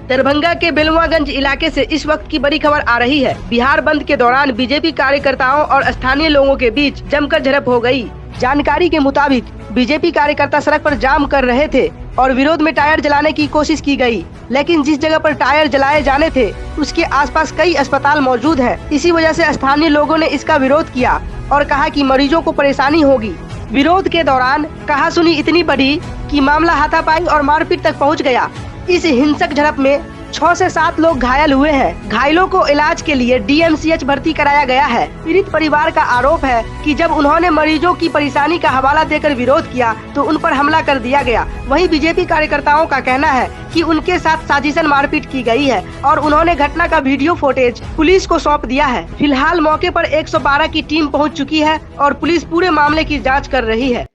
दरभंगा के बेलुआगंज इलाके से इस वक्त की बड़ी खबर आ रही है। बिहार बंद के दौरान बीजेपी कार्यकर्ताओं और स्थानीय लोगों के बीच जमकर झड़प हो गई। जानकारी के मुताबिक बीजेपी कार्यकर्ता सड़क पर जाम कर रहे थे और विरोध में टायर जलाने की कोशिश की गई, लेकिन जिस जगह पर टायर जलाए जाने थे उसके आसपास कई अस्पताल मौजूद है। इसी वजह से स्थानीय लोगों ने इसका विरोध किया और कहा कि मरीजों को परेशानी होगी। विरोध के दौरान कहासुनी इतनी बड़ी कि मामला हाथापाई और मारपीट तक पहुंच गया। इस हिंसक झड़प में 6 से 7 लोग घायल हुए हैं। घायलों को इलाज के लिए DMCH भर्ती कराया गया है। पीड़ित परिवार का आरोप है कि जब उन्होंने मरीजों की परेशानी का हवाला देकर विरोध किया तो उन पर हमला कर दिया गया। वहीं बीजेपी कार्यकर्ताओं का कहना है कि उनके साथ साजिशन मारपीट की गई है और उन्होंने घटना का वीडियो फुटेज पुलिस को सौंप दिया है। फिलहाल मौके पर 112 की टीम पहुँच चुकी है और पुलिस पूरे मामले की जाँच कर रही है।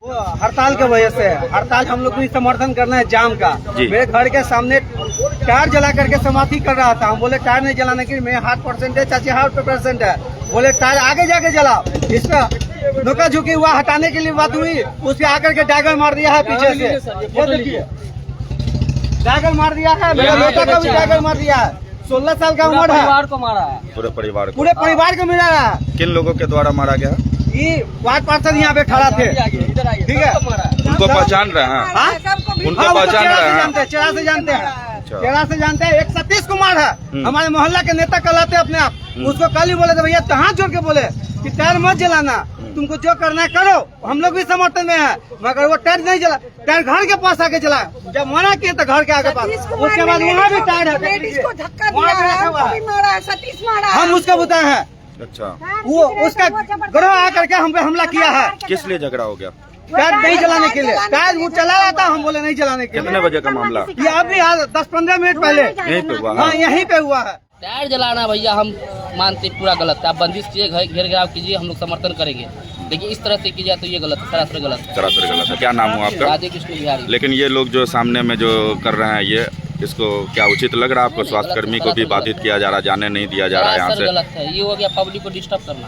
हड़ताल की वजह से हड़ताल हम लोग भी समर्थन करना है जाम का। मेरे घर के सामने टायर जला करके समाधि कर रहा था। हम बोले टायर नहीं जलाने की, मेरे हार्ट % है, चाची हार्ट % है। बोले टायर आगे जाके जला। इसका नोका झुकी हुआ हटाने के लिए बात हुई, उसके आकर के डैगर मार दिया है पीछे से। ये देखिए डैगर मार दिया है, मेरा बेटा का भी डैगर मार दिया है। 16 साल का उम्र है। परिवार को मारा है, पूरे परिवार को मिला है। किन लोगों के द्वारा मारा गया? ये वार्ड पार्षद यहाँ पे खड़ा थे, ठीक है। उनको पहचान रहे हैं? उनको पहचान रहे हैं? चेहरा से जानते हैं, चेहरा से जानते हैं। एक सतीश कुमार है, हमारे मोहल्ला के नेता कहलाते अपने आप। उसको कल ही बोले थे भैया, हाथ जोड़ के बोले कि टायर मत जलाना, तुमको जो करना है करो। हम लोग भी समर्थन में है, मगर वो टायर नहीं जला। टायर घर के पास आके चला, जब मना किया तो घर के आगे पास, उसके बाद वहाँ भी टायर है, हम उसको बताए हैं। अच्छा, वो उसका ग्रोह आकर के हम पे हमला किया है। किस लिए झगड़ा हो गया? टायर नहीं जलाने के लिए। टायर वो चला रहा था, हम बोले नहीं जलाने के लिए। कितने बजे का मामला? ये अभी 10-15 मिनट पहले यहीं पे हुआ? हाँ, यहीं पे हुआ है। टायर जलाना भैया हम मानते पूरा गलत है। आप बंदिश कीजिए, घेर घेराव कीजिए, हम लोग समर्थन करेंगे, लेकिन इस तरह से की जाए तो ये गलत है, सरासर गलत है। सरासर गलत है। क्या नाम हुआ आपका? राधे कृष्ण बिहारी। लेकिन ये लोग जो सामने में जो कर रहे हैं, ये इसको क्या उचित लग रहा है आपको? स्वास्थ्य कर्मी को भी बाधित किया जा रहा है, जाने नहीं दिया जा रहा है यहाँ से। गलत है, ये हो गया पब्लिक को डिस्टर्ब करना।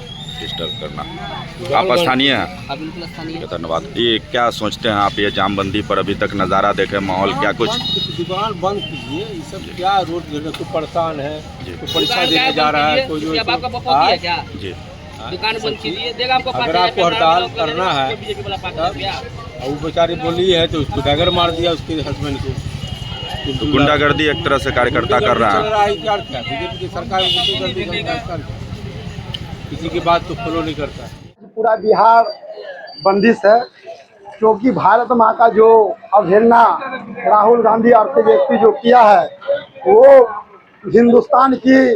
आप स्थानीय हैं? बिल्कुल स्थानीय। धन्यवाद। ये क्या सोचते हैं आप, ये जामबंदी पर अभी तक नज़ारा देखे, माहौल क्या कुछ? दुकान बंद कीजिए, ये सब क्या रोड को परेशान है, तो परीक्षा देने जा रहा है, कोई जो क्या जी दुकान बंद कीजिए, देगा आपको। अगर आपको हड़ताल करना है, वो बेचारी बोली है तो उसको डैगर मार दिया उसके हस्बैंड को। तो गुंडागर्दी एक तरह से कार्यकर्ता कर रहा है। बीजेपी की सरकार किसी की बात तो फॉलो नहीं करता। पूरा बिहार बंदिश है, क्योंकि भारत माँ का जो अवहेलना राहुल गांधी और तेजस्वी जो किया है, वो हिंदुस्तान की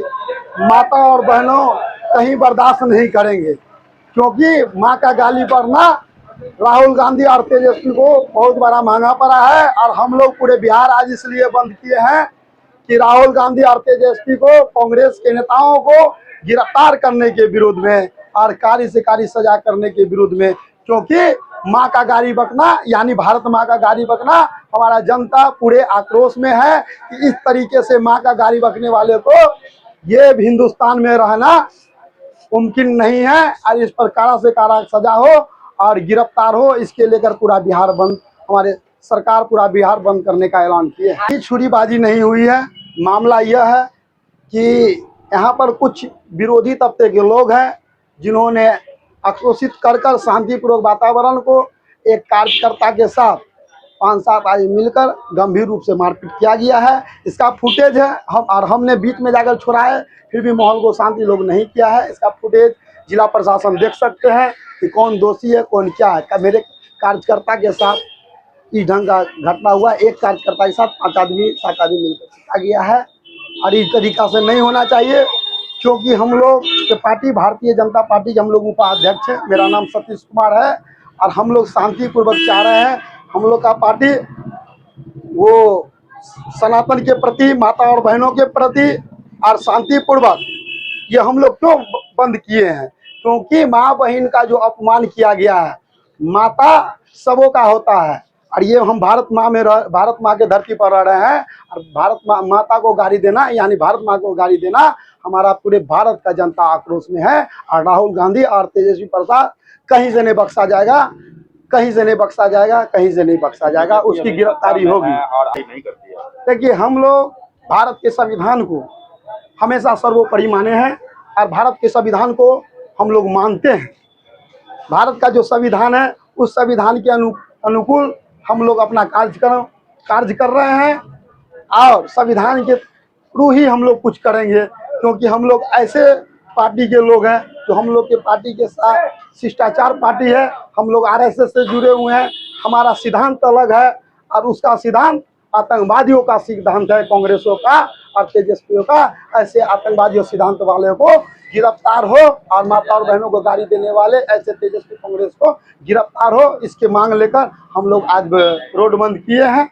माता और बहनों कहीं बर्दाश्त नहीं करेंगे। क्योंकि माँ का गाली पड़ना राहुल गांधी और तेजस्वी को बहुत बड़ा महंगा पड़ा है। और हम लोग पूरे बिहार आज इसलिए बंद किए हैं कि राहुल गांधी और तेजस्वी को, कांग्रेस के नेताओं को गिरफ्तार करने के विरोध में और कारी से कारी सजा करने के विरोध में। क्योंकि माँ का गाली बकना यानी भारत माँ का गाली बकना, हमारा जनता पूरे आक्रोश में है कि इस तरीके से माँ का गाली बकने वाले को ये हिंदुस्तान में रहना मुमकिन नहीं है। और इस पर कारा से कारा सजा हो और गिरफ्तार हो, इसके लेकर पूरा बिहार बंद, हमारे सरकार पूरा बिहार बंद करने का ऐलान किया है। छुरीबाजी नहीं हुई है। मामला यह है कि यहाँ पर कुछ विरोधी तबके के लोग हैं जिन्होंने आक्रोशित कर शांतिपूर्वक वातावरण को एक कार्यकर्ता के साथ 5-7 आदमी मिलकर गंभीर रूप से मारपीट किया गया है। इसका फुटेज है, हमने बीच में जाकर छोड़ाया, फिर भी माहौल को शांति लोग नहीं किया है। इसका फुटेज जिला प्रशासन देख सकते हैं कि कौन दोषी है, कौन क्या है। मेरे कार्यकर्ता के साथ इस ढंग का घटना हुआ। एक कार्यकर्ता के साथ 5 आदमी 7 आदमी मिलकर किया गया है और इस तरीका से नहीं होना चाहिए। क्योंकि हम लोग के पार्टी भारतीय जनता पार्टी के हम लोग उपाध्यक्ष है, मेरा नाम सतीश कुमार है और हम लोग शांतिपूर्वक चाह रहे हैं। हम लोग का पार्टी वो सनातन के प्रति, माता और बहनों के प्रति और शांतिपूर्वक, ये हम लोग क्यों बंद किए हैं? क्योंकि माँ बहन का जो अपमान किया गया है, माता सबों का होता है और ये हम भारत माँ के धरती पर रह रहे हैं और भारत माता को गाली देना यानी भारत माँ को गाली देना, हमारा पूरे भारत का जनता आक्रोश में है। और राहुल गांधी और तेजस्वी प्रसाद कहीं से नहीं बख्शा जाएगा, कहीं से नहीं बख्शा जाएगा, कहीं से नहीं बख्शा जाएगा। उसकी गिरफ्तारी होगी। देखिए, हम लोग भारत के संविधान को हमेशा सर्वोपरि माने हैं और भारत के संविधान को हम लोग मानते हैं। भारत का जो संविधान है उस संविधान के अनुकूल हम लोग अपना कार्य कर रहे हैं और संविधान के थ्रू ही हम लोग कुछ करेंगे, क्योंकि हम लोग ऐसे पार्टी के लोग हैं जो हम लोग के पार्टी के साथ शिष्टाचार पार्टी है। हम लोग आरएसएस से जुड़े हुए हैं, हमारा सिद्धांत अलग है और उसका सिद्धांत आतंकवादियों का सिद्धांत है, कांग्रेसों का और तेजस्वियों का। ऐसे आतंकवादियों सिद्धांत वाले को गिरफ्तार हो और माता और बहनों को गाली देने वाले ऐसे तेजस्वी कांग्रेस को गिरफ्तार हो, इसके मांग लेकर हम लोग आज रोड बंद किए हैं।